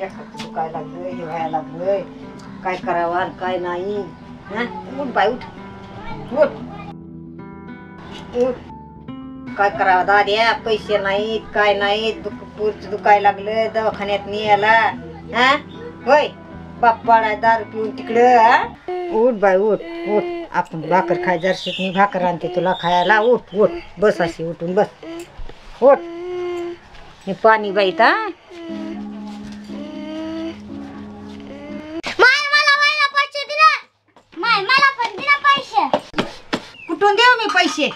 दुखायला लागलंय, जेवायला लागलंय, काय करावं आणि काय नाही. उठ बाय उठ उठ उठ. काय करावं दाद्या, पैसे नाहीत काय नाहीत, पोट दुखायला लागलं, दवाखान्यात न्यायला. होय बाप पाडाय दारू पिऊन तिकडं. उठ बाय उठ उठ, आपण भाकर खाय जरशीत मी भाकर आणते तुला खायला. उठ उठ बस, अशी उठून बस. उठ मी पाणी बाईत. कुठून देऊ मी पैसे?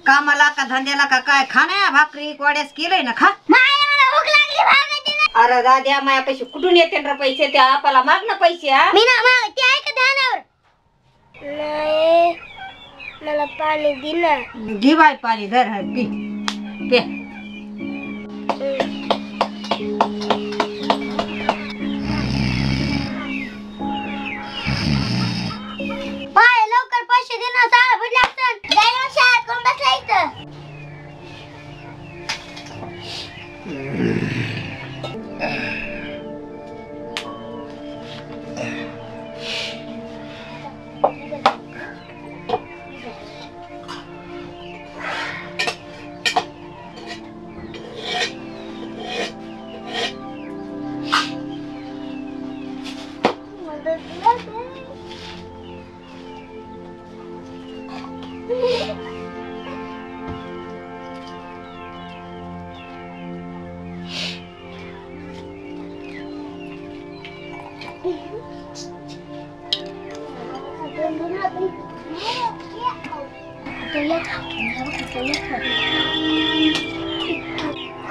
कामाला का धंद्याला का काय? खाण्या भाकरी कोड्यास केलंय ना, खा. अरे दाद्या, माझ्या पैसे कुठून येते रे पैसे? त्या आपल्याला माग ना पैसे. मला पाणी दे ना. घे बाय पाणी, धर पी पे. लवकर पैसे दे ना, सारा भरला असतं. जायला शाळेत कोण बसला इथं?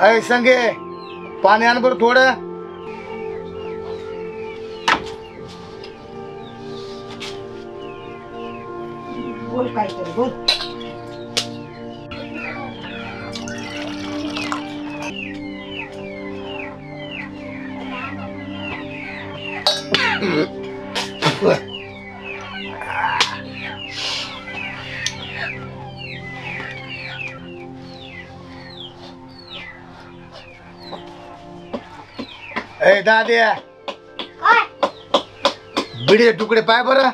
अय संगे पाणी आण बरं थोडं. बोल काहीतरी बोल. ए दाद्या, बिडीचे तुकडे पाय बरं.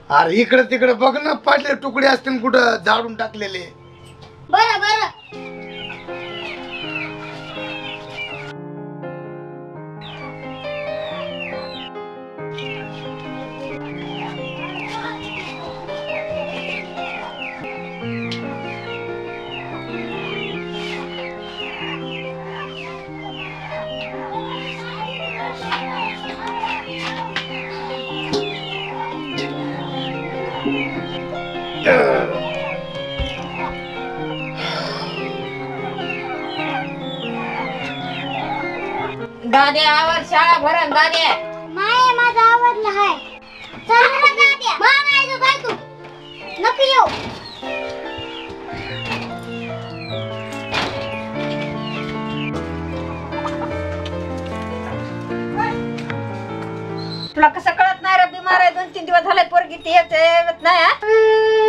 अरे इकडे तिकडे बघ ना, पाडले तुकडे असतील कुठं झाडून टाकलेले. बरं बरं. दाद्या आवर, शाळा भरण दाद्या. माय माझा आवडला हाय. चल ना दाद्या. मामायचं बायको नको येऊ. तुला कसं कळत नाही रे? बिमार आहे, 2-3 दिवस झाले पोरगी ते येत नाही.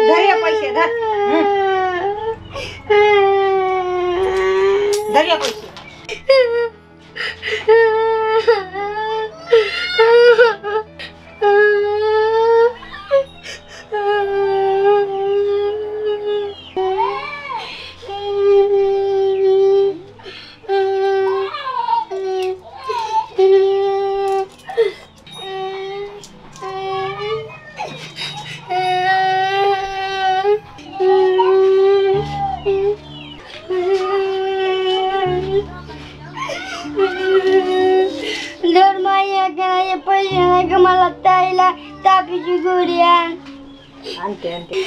धर हे पैसे, धर धर हे पैसे. मला ताईला तापीची गोळी आण. आणते आणते.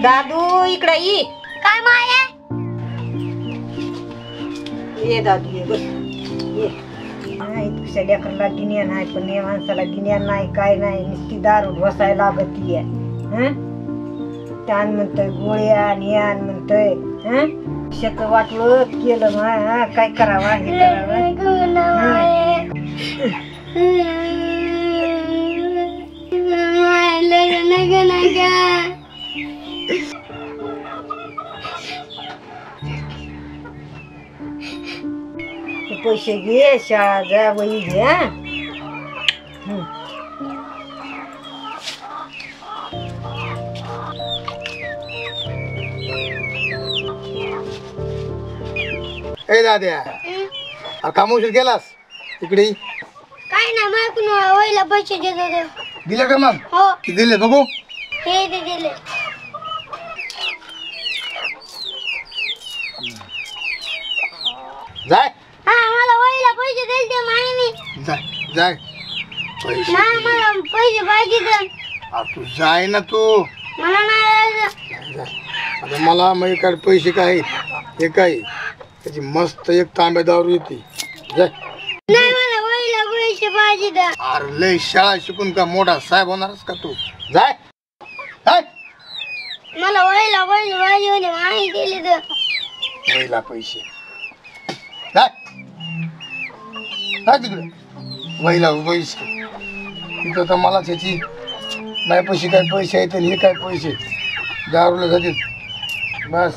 दादू इकडे ये. काय माया? ये दादू ये बस ये. नाही तुझ्या लेकराला गिन्यान नाही, पण या माणसाला गिन्यान नाही काय नाही, नुसती दारू ढोसायला लागती आहे. आण म्हणतोय गोळी आण हे आण म्हणतोय. शेत वाटलं केलं मग काय करावा हे करावं. ते पैसे घे शाळा जा वही घे. ए दाद्या अरे काम उशीर केलास इकडे ये. काय नाही मागून वहिला पैसे देत होते. दिले का मग? हो किती दिले बघू. हे ते दिले. जाय हा मला वहिला पैसे दिले माहिती. जाय जाय पैसे नाही मला पैसे पाहिजे तर. अरे तू जाय ना तू. मला नाही जायचं. जाय. आता मला माझ्याकडे पैसे काय हे काय त्याची मस्त एक तांब्या दारू येते. जाय. नाही मला वहिला पैसे पाहिजे तर. अरे लय शाळा शिकून का मोठा साहेब होणारच का तू. जाय जाय. मला वहिला पैसे पाहिजे होते माहिती दिले तर. पहिला पैसे जाय जाय तिकडे. वहिला पैसे तिथं तर मला त्याची माझ्या पैसे काय पैसे आहेत आणि हे काय पैसे दारूला जातील बस.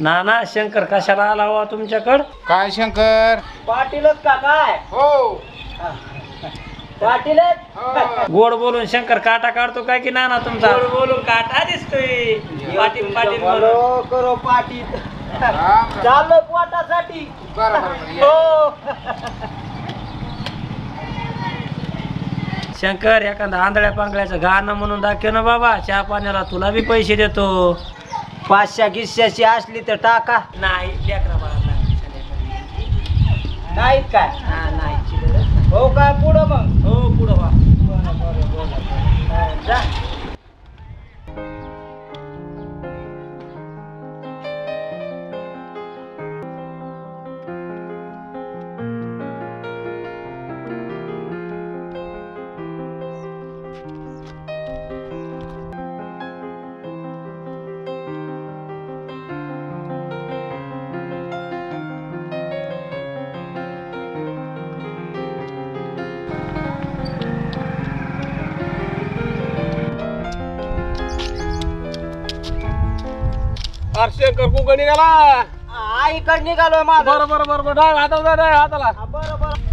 नाना शंकर कशाला आला हवा तुमच्याकडं? काय शंकर? पाटीलच का काय? हो पाटीलच. गोड बोलून शंकर काटा काढतो काय की नाना तुमचा? गोड बोलून काटा दिसतोय. पाटील पाटील करो पाटील चाललो पोटासाठी. हो शंकर एखादा आंधळ्या पांगळ्याचं गाणं म्हणून दाखव ना बाबा. चहा पाण्याला तुला बी पैसे देतो. 500 गिस्याची असली तर टाका. नाही लेकरा बाळाला नाही काय. हा नाही हो काय पुढं मग. हो पुढं वा जा. शंकर कुठं निघाला? आईकडे निघालोय माझं. बरं बरं बरं डाय हाताला डाय हाताला. बरं बरं.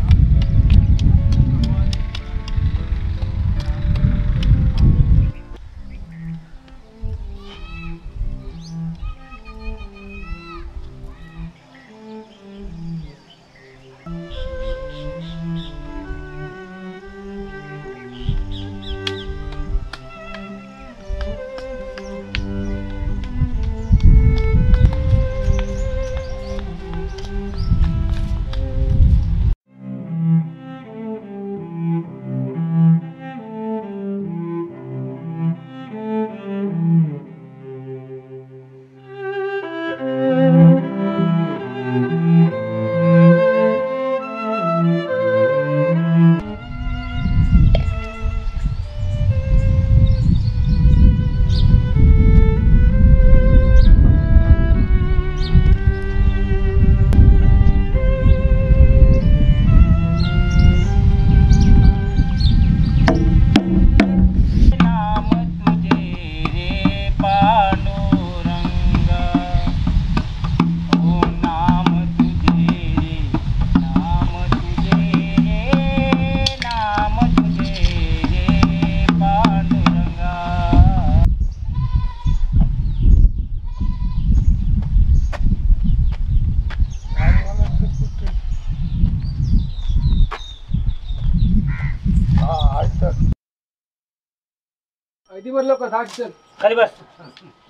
दिवस लवकर जायचं चल. खाली बस.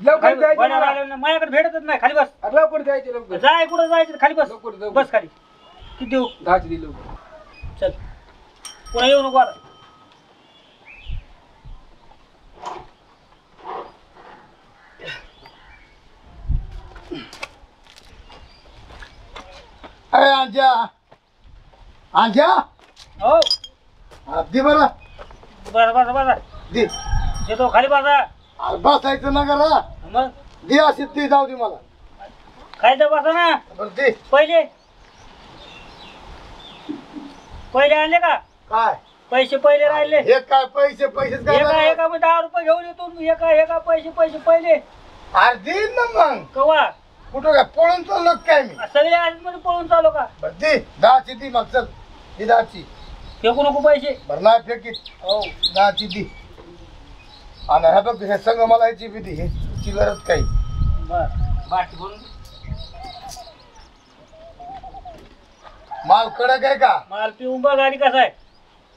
लवकर जायचं वड्यावर मला. आल्यावर माझ्याकडे भेटतच नाही. खाली बस. अरे लवकर जायचं लवकर. जाय कुठं जायचं खाली बस. लवकर, लवकर. बस खाली. किती देऊ? 10 दे लवकर. चल पुन्हा येऊ नको आता. अरे आंजा आंजा हो दे बरं बस बस बस दे. येतो खाली बसा. अरे बसायचं ना करा. मग दे अशी ती जाऊ दे मला. खायचं बसा ना. बरं दे. पहिले पहिले आणले का काय पैसे पहिले राहिले. हे काय पैसे पैसेच काय एका झाले? एका मी 10 रुपये घेऊन येतो. एका एका पैसे पैसे पहिले अरे देईन ना मग. कवा कुठं काय पळून चाललो काय मी. सगळे आज मध्ये पळून चालू का. बरं दे 10ची दी मग चल. ही 10ची. फेकू नको पैसे. बरं नाही फेकीत. हो 10ची दी. आणि हे बघ हे संग मला याची बी दे. हे चिल्लरच काही. बर बाकी बोलून माल कडक आहे का. माल पिऊन बघ आणि कसा आहे.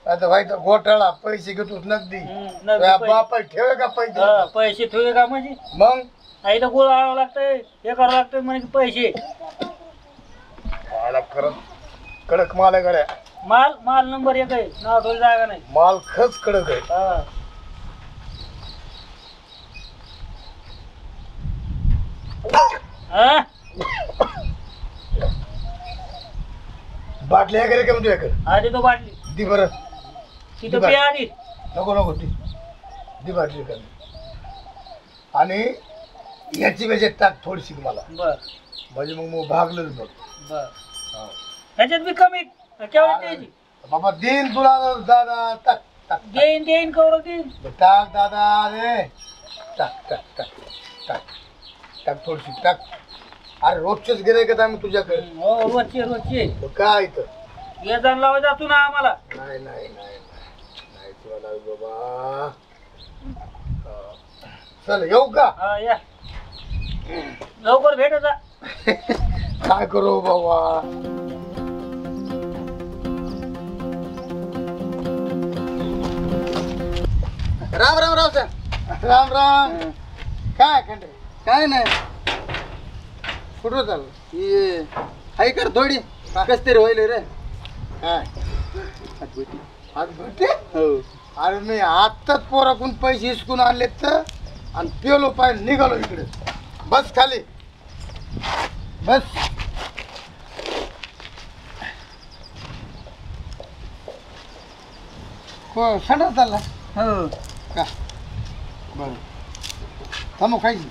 आता भाई तर घोटाळा पैसे घेतोस नगदी. नगदी तुझ्या पैसे. बापाला ठेवे का पैसे. हा, पैसे ठेवले का म्हणजे मग इथं गोळ आणावं लागतंय. हे करावं लागतंय म्हणजे पैसे. मला खरंच कडक माल आहे गड्या. माल माल नंबर 1 आहे. नाव ठेवली जागा नाही. माल खच कडक आहे. हा हा बाटली आहे का रे का म्हणतो याकडे. आधी तो बाटली दी बरं. तिथं पे आधी. नको नको दी. दी बाटली का. आणि याची वेळेस टाक थोडीशी मला. बर म्हणजे मग भागलंच बघ. बर ह्याच्यात बी कमी केवढी द्यायची. बाबा देईन तुला दादा. टाक टाक देईन देईन कवढं देईन. टाक दादा रे. टाक टाक टाक टाक टाक थोडीशी टाक. अरे रोजचेच गिरायक आम्ही तुझ्याकडे. हो रोजचे रोजचे मग काय इथं. ये जाण लावा जातो ना आम्हाला. नाही नाही नाही नाही तुला लागलं बाबा. चल येऊ का. हा या लवकर भेट जा. काय करू बाबा. राम राम राव सर. राम राम. काय खंडे. काय नाही कुठं चाललं. ही हाय कर थोडी कस तरी होईल रे. काय हातभुटी. आज भेटे. हो अरे मी आत्ताच पोराकून पैसे हिसकून आणले तर आणि पेलो पाय निघालो इकडे. बस खाली बस. हो संडा चालला. हो का बरं थांबू खायची.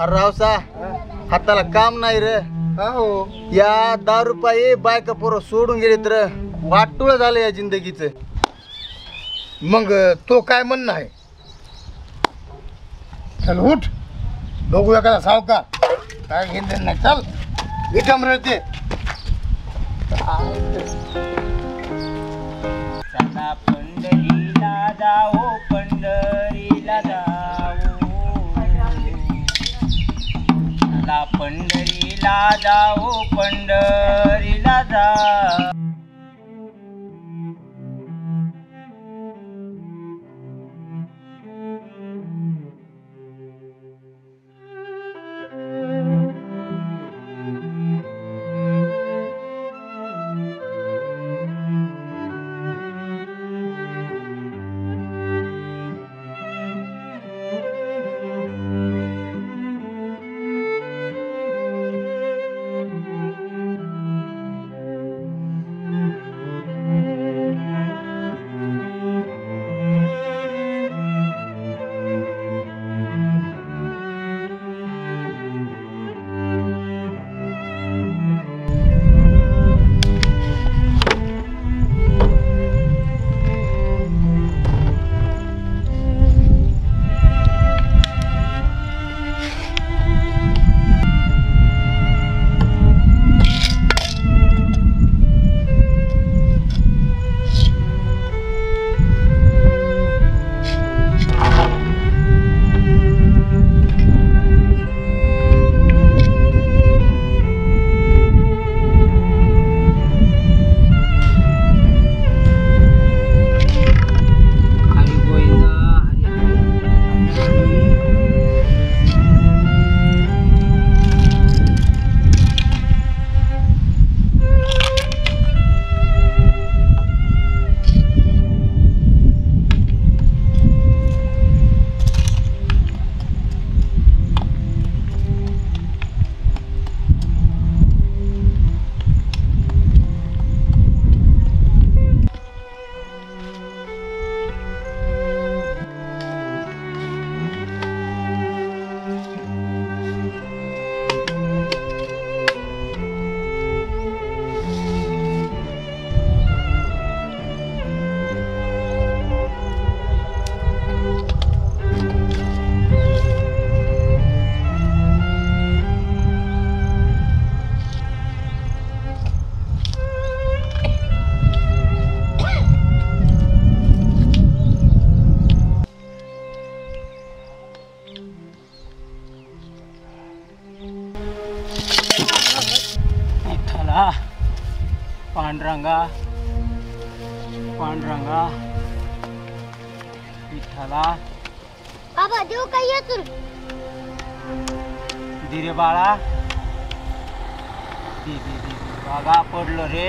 अरे रावसा हाताला काम नाही रे. हो या 10 रुपये बायका पोरं सोडून गेलेत रे. वाटुळ झालं या जिंदगीचं. मग तो काय म्हणणं आहे. चल उठ बघूया का सावकार काय घेऊन नाही. चल विक्रम रळते. चला पंढरीला जाओ पंढरीला जाओ. चला पंढरीला जाओ पंढरीला जाओ. विठ्ठला पांडुरंगा पांडुरंगा विठ्ठला बाबा देऊ काय येतून दिरे बाळा दे बागा पडलो रे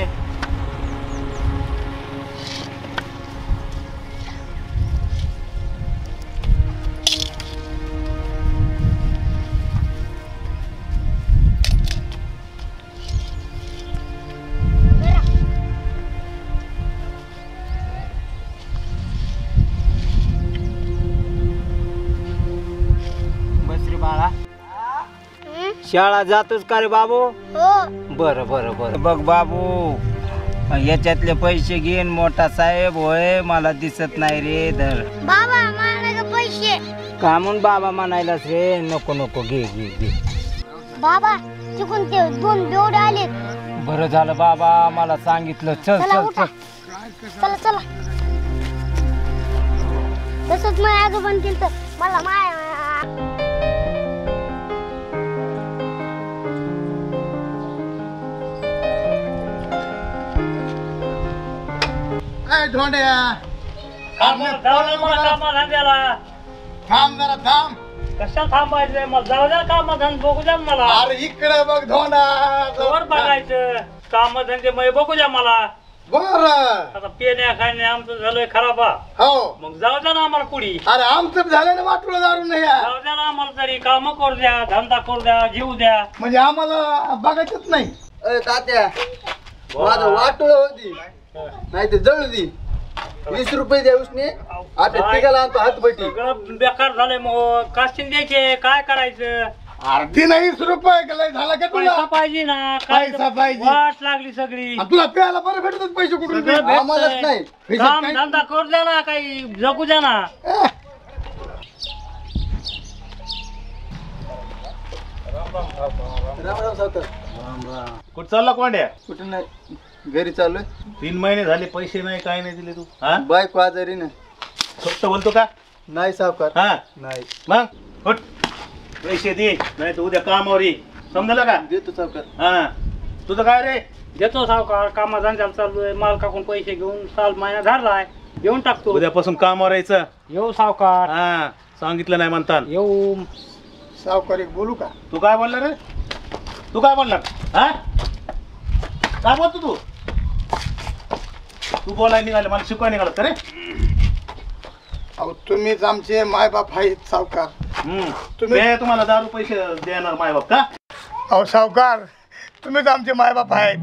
बाळा शाळा जातोस का रे बाबू हो बरं बरं बरं बघ बाबू याच्यातले पैसे घेईन मोठा साहेब होय मला दिसत नाही रे धर बाबा मला पैसे का म्हणून बाबा म्हणायलास रे नको नको घे घे घे बाबा चुकून ते 2 बेवडे आले बरं झालं बाबा मला सांगितलं चल चला चल उठा चल चला तसंच माझ्या आजोबांनी केलं तर मला माय काय धोंड्या थांब थांब जरा थांब कशा थांबायचंय मला जाऊ द्या काम धंदे बघू द्या मला अरे इकडे बघ धोंडा वर बघायचं काम धंदे मग बघू द्या मला बर आता पेण्या खाण्या आमचं झालंय खराब हो मग जाऊ द्या ना आम्हाला पुढी अरे आमचं झालं ना वाटलं दारून नाही यार. जाऊ द्या ना आम्हाला तरी काम करू द्या धंदा करू द्या जीव द्या म्हणजे आम्हाला बघायचंच नाही अरे तात्या माझं वाटोळ होती नाही ते जळू दी 20 रुपये द्या उसने आता तिघाला आणतो हातभटी सगळं बेकार झालंय मग काशीन द्यायचे काय करायचं अर्धी नाही 20 रुपये गेलाय झाला का तुला पैसा पाहिजे ना काय पैसा पाहिजे. वाट लागली सगळी आणि तुला प्यायला बरं भेटतात पैसे कुठून सगळं भेटतंय. आम्हालाच नाही पैशात काम काय? धंदा करू द्या ना काही जगू द्या ना eh, राम राम सावकार कुठं चालला कोंड्या कुठं नाही घरी चाललोय 3 महिने झाले पैसे नाही काय नाही दिले तू हा बायको आजारी ना फक्त बोलतो का नाही सावकार हा नाही मग उठ पैसे दे नाही तर उद्या कामावर ये समजलं का देतो सावकार हा तुझं काय रे देतो सावकार कामा धंद्याला चालू आहे मालकाकडून पैसे घेऊन साल महिना धरलाय घेऊन टाकतो उद्यापासून कामावर यायचं येऊ सावकार हा सांगितलं नाही म्हणता येऊ सावकार एक बोलू का तू काय बोलला रे तू काय बोलला हा काय बोलतो तू तू बोलायला निघाले मला शिकवाय निघाला का रे अहो तुम्हीच आमचे मायबाप आहेत सावकार तुम्ही- तुम्ही तुम्हाला दारू पैसे देणार माय बाप का अहो सावकार तुम्हीच आमचे मायबाप आहेत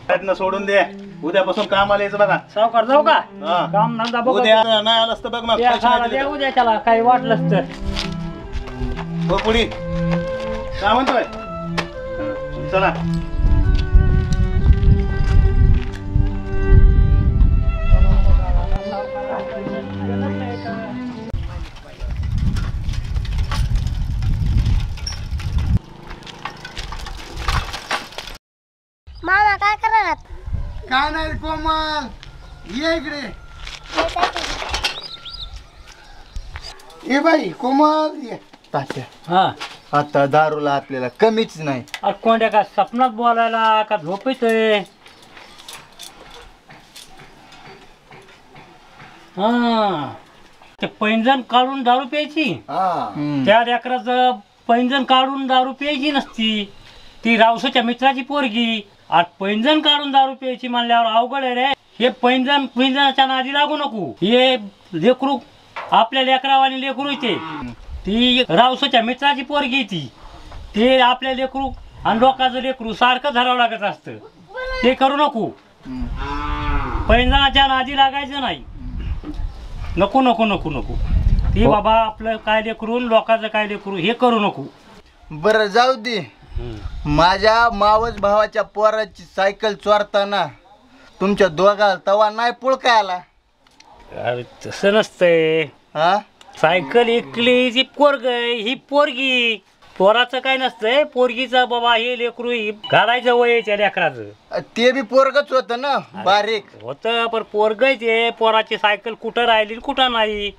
प्रयत्न सोडून दे उद्यापासून कामाला यायचं बघा सावकार जाऊ का हा. काम धंदा बघू उद्या नाही आलास तर बघ मग त्या पैसे खायला नाही द्या दिले उद्या त्याला काही वाटलंच तर तर. हो पुढे काय म्हणतोय चला मामा काय करणार काय नाही रे कोमल ये इकडे ये बाई कोमल ये तात्या हा आता दारूला आपल्याला कमीच नाही अरे कोणत्या का स्वप्नात बोलायला का झोप येतोय हा ते पैंजण काढून दारू प्यायची त्या लेकराचं पैंजण काढून दारू प्यायची नसती ती रावसाच्या मित्राची पोरगी आज पैंजण काढून दारू प्यायची म्हणल्यावर अवघड आहे रे हे पैंजणाच्या नादी लागू नको हे लेकरू आपल्या लेकरावानी लेकरू येते ती रावसाच्या मित्राची पोरगी ती आपल्या लेकरू आणि लोकांचं लेकरू सारखं धरावं लागत असतं ते करू नको पैंजणाच्या नादी लागायचं नाही नको नको नको नको ते बाबा आपलं काय लेकरून लोकांचं काय लेकरू हे करू नको बरं जाऊ दे माझ्या मावस भावाच्या पोराची सायकल चोरताना तुमच्या दोघाला तवा नाही पुळका आला अरे तसं नसतंय हा सायकल इकली ती पोरग ही पोरगी पोराचं काय नसतंय पोरगीचं बाबा हे लेकरू ही घालायचं वयाच्या लेकराचं ते बी पोरगच होत ना बारीक होतं पण पोरग ते पोराची सायकल कुठं राहिली कुठं नाही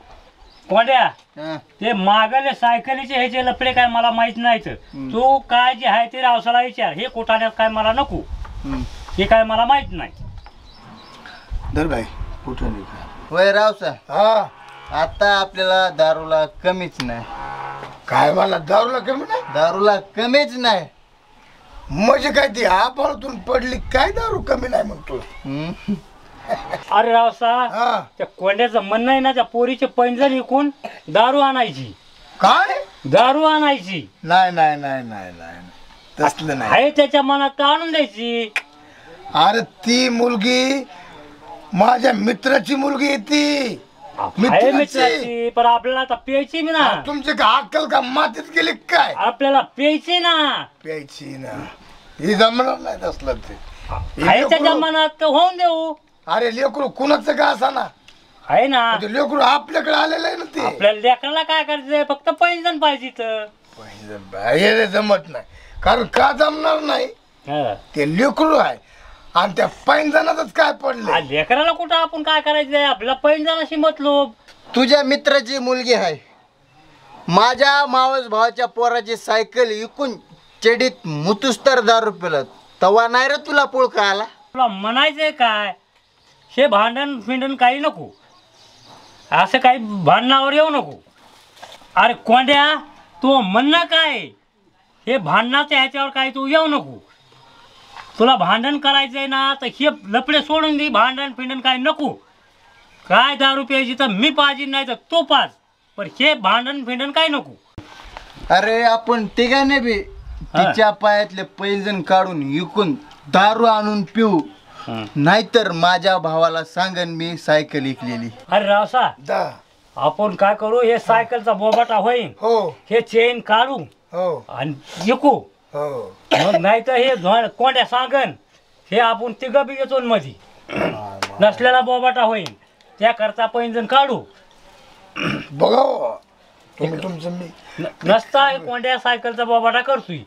कोंड्या हा. ते मागले सायकलीचे ह्याचे लफडे काय मला माहित नाहीत. तू काय जे आहे ते रावसाला विचार. हे कोठाण्यात काय मला नको. हम्म. हे काय मला माहित नाही. धर बाई कुठं नाही. होय रावसा, हा आता आपल्याला दारूला कमीच नाही. काय मला दारूला कमी नाही दारूला कमीच नाही. म्हणजे काय ती आपाळतून पडली काय दारू कमी नाही म्हणतो. हम्म. अरे रावसा, हा त्या कोंड्याचं म्हणणं आहे ना, त्या पोरीचे पैंजण विकून दारू आणायची. काय दारू आणायची नाही नाही नाही नाही नाही तसलं नाही. आहे त्याच्या मनात तर आणून द्यायची. अरे ती मुलगी माझ्या मित्राची मुलगी आहे ती. आहे मित्राची, पण आपल्याला आता प्यायची बी ना. तुमची का अक्कल का मातीत गेली काय. आपल्याला प्यायची ना. प्यायची ना ही जमणार नाही तसलं ते. हे आहे त्याच्या लेकरू- मनात तर होऊन देऊ. अरे लेकरू कुणाचं का असा ना आहे ना. ते लेकरू आपल्याकडे आलेलं आहे ना ते. आपल्याला लेकराला काय करायचंय, फक्त पैंजण पाहिजे तर. हे जमत नाही. कारण का जमणार नाही, हा. ते लेकरू आहे आणि त्या पैंजणातच काय पडले. आ, लेकराला कुठं आपण काय करायचंय, आपल्याला पैंजणाशी मतलब. तुझ्या मित्राची मुलगी आहे. माझ्या मावस भावाच्या पोराची सायकल विकून चेडीत मुतुस्तर दारू पिलं तवा नाही रे तुला पुळका आला. तुला म्हणायचंय काय, हे भांडण फिंडण काही नको. असं काही भांडणावर येऊ नको. अरे कोंड्या, तू म्हणणं काय, हे भांडणाच्या ह्याच्यावर काय तू येऊ नको. तुला भांडण करायचंय ना तर हे लपडे सोडून दे. भांडण फिंडण काय नको. काय दारू प्यायची तर मी पाहिजे, नाही तर तो पाच. पण हे भांडण फिंडण काय नको. अरे आपण तिघांनी बी तिच्या पायातले पैंजण काढून विकून दारू आणून पिऊ, नाहीतर माझ्या भावाला सांगन मी सायकल विकलेली. अरे रावसा, दा आपण काय करू, हे सायकलचा बोबाटा होईन, हो हे चेन काढू हो आणि विकू. हो मग नाही तर हे कोंड्या सांगन, हे आपण तिघं बी घेतो मध्ये. नसलेला बोबाटा होईन, त्याकरता पैंजण काढू. बघा हो, तुम्ही तुमचं मी. नसता हे कोंड्या सायकलचा बोबाटा करतोय.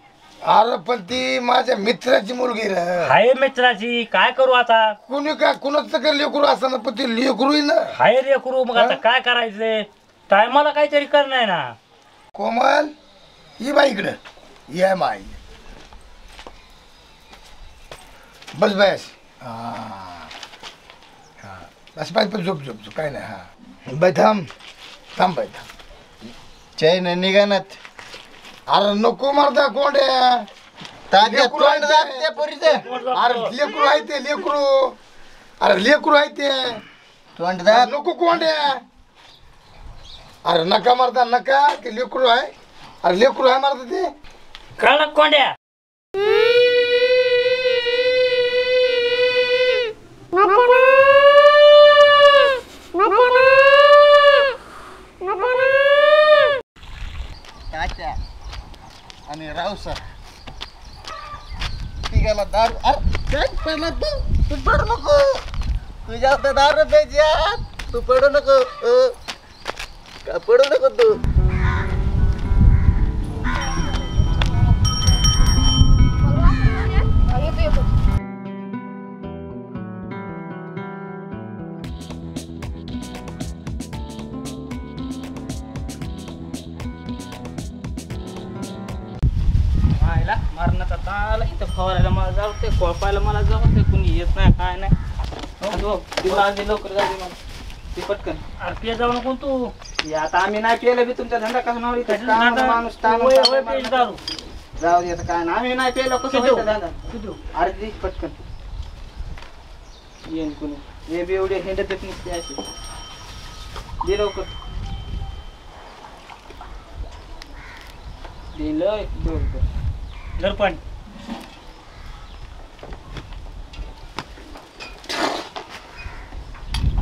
अरे पण ती माझ्या मित्राची मुलगी रे. हाय मित्राची, काय करू आता. कुणी काय कुणाचं काय लेकरू असं पण ते लेकरू आहे ना. हाय रे करू, मग आता काय करायचंय. टायमाला काहीतरी करणं ना. कोमल ये बाई इकडं ये माई. बस बस बस बाई पण झोप झोप झोप काय नाही. हा बाई थांब थांब बाई थांब. चैन निघानात. अरे नको मारता कोंड्या. ताज्या लेकरू आहे तोंड ते. जात त्या पोरीचं. अरे लेकरू आहे ते लेकरू. अरे लेकरू आहे ते. तोंड जात. नको कोंड्या. अरे नका मारता नका, ते लेकरू आहे. अरे लेकरू आहे मारता ते. कळलं कोंड्या. तात्या आणि रावसा तिघाला दारू. अरे काय पहिला तू पडू नको. तुझ्या हातात दारू प्यायची. तू पडू नको. का पडू नको तू. मारण्याचा ताला इथं फवारायला मला जाऊ ते कोळपायला मला जाऊ ते कुणी येत नाही काय नाही. तिला आधी लवकर जाऊ दे मला ती पटकन. अरे पे जाऊ नको तू. हे आता आम्ही नाही पेलं बी तुमचा धंदा कसा नवरी माणूस दारू. जाऊ दे आता काय ना आम्ही नाही पेलो कसं होतं धंदा. अरे दे पटकन येईन कुणी. हे बी एवढे हिंडत नसते अशी. दे लवकर. दिलं लवकर. दर्पण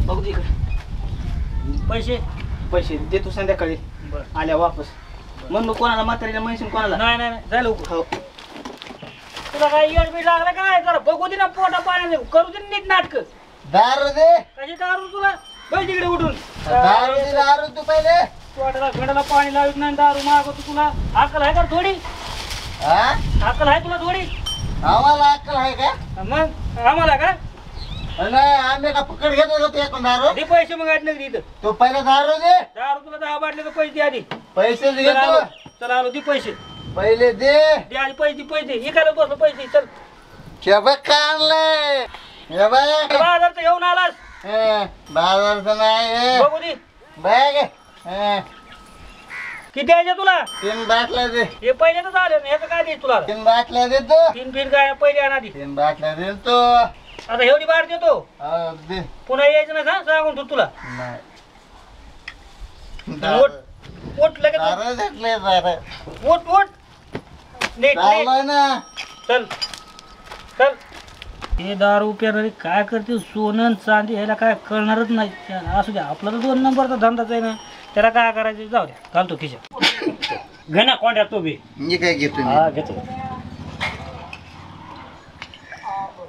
बघू दे इकडे. पैसे पैसे दे तू संध्याकाळी आल्या वापस. म्हणून कोणाला म्हातारीला म्हणशील कोणाला. नाही नाही नाही, जायला उभं. हो तुला काय येड बीड लागला काय. जरा बघू दे ना पोटा पाण्याने, करू दे नीट नाटक. दारू दे. कशी दारू तुला. बैल तिकडे उठून. दारू दे. दारू तू पहिले. पोटाला भेडाला पाणी लावित नाही, दारू मागवतो तुला. अक्कल आहे का थोडी. हा अक्कल आहे तुला थोडी. आम्हाला अक्कल आहे का. मग आम्हाला का नाही आम्ही का पकड घेतो का ते एकूण दारू दे पैसे मग आज नगदी इथं तो पहिला दारू दे दारू तुला 10 बाटले पैसे दे आधी पैसे चल आलो घेतो चल आलो दे पैसे पहिले दे दे आधी पैसे इकायला बसलो पैसे चल शेबक का आणलंय हे बघ 1000चं घेऊन आलास बाजारचं नाही बघू दे बघ किती द्यायचे तुला 3 बाटल्या दे हे पहिले तर झाले ना ह्याचं काय द्यायचं तुला 3 बाटल्या देतो 3 फिर काय पहिले आणा आधी 3 बाटल्या देतो आता एवढी बार देतो दे पुन्हा यायचं ना सांगून तू तुला नाही उठ लगेच दारू घेतले दारू उठ नीट चाललोय ना चल चल हे दारू प्यारे काय करते सोनं आणि चांदी ह्याला काय कळणारच नाही त्याला असू द्या आपला तर 2 नंबरचा धंदाच आहे ना त्याला काय करायचं जाऊ द्या घालतो खिशात घे ना कोंड्या तो बी मी काय घेतो हा घेतो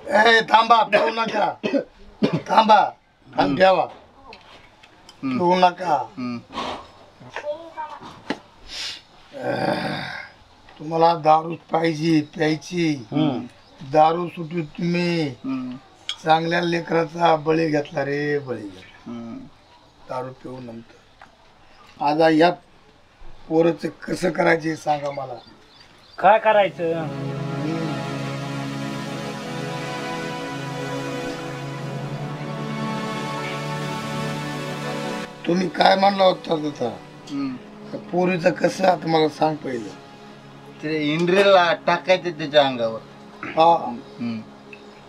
ए थांबा पिऊ नका थांबा थांब ठेवा पिऊ नका तुम्हाला दारू पाहिजे प्यायची दारू सुटू तुम्ही चांगल्या लेकराचा बळी घेतला रे बळी घेतला दारू पिऊ नंतर आता या पोरच कसं करायचे सांगा मला काय करायचं तुम्ही काय म्हणला होता तसा पोरीचं कसं आता मला सांग पहिलं ते इंद्रियला टाकायचं त्याच्या अंगावर हा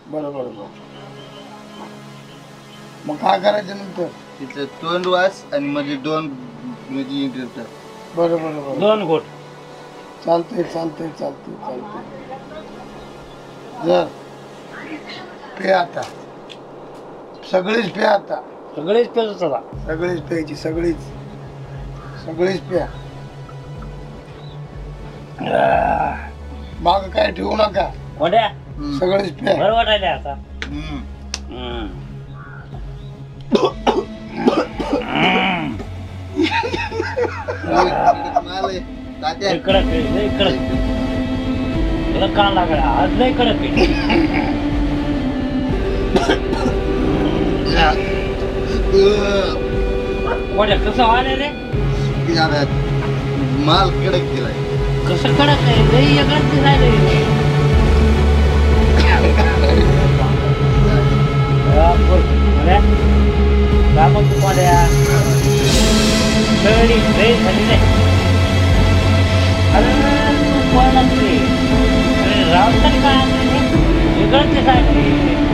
बरोबर बरोबर मग काय करायचं नंतर तिचं तोंड वास आणि मध्ये 2 मध्ये इंद्रिय बरोबर बरोबर 2 घोट चालतंय चालतंय चालतंय चालतंय जर पे आता सगळीच पे आता सगळेच पेलो चला सगळीच प्यायची सगळीच सगळीच प्या माग काय ठेवू नका कोंड्या सगळीच प्या बरं वाटायला आता इकडं तुला कान लागला आज नाही कडक कोंड्या कसं व्हायला रे माल कडक केलाय कसं कडक आहे लई वेगळंच दिसायला रावताना काय वेगळंच दिसायला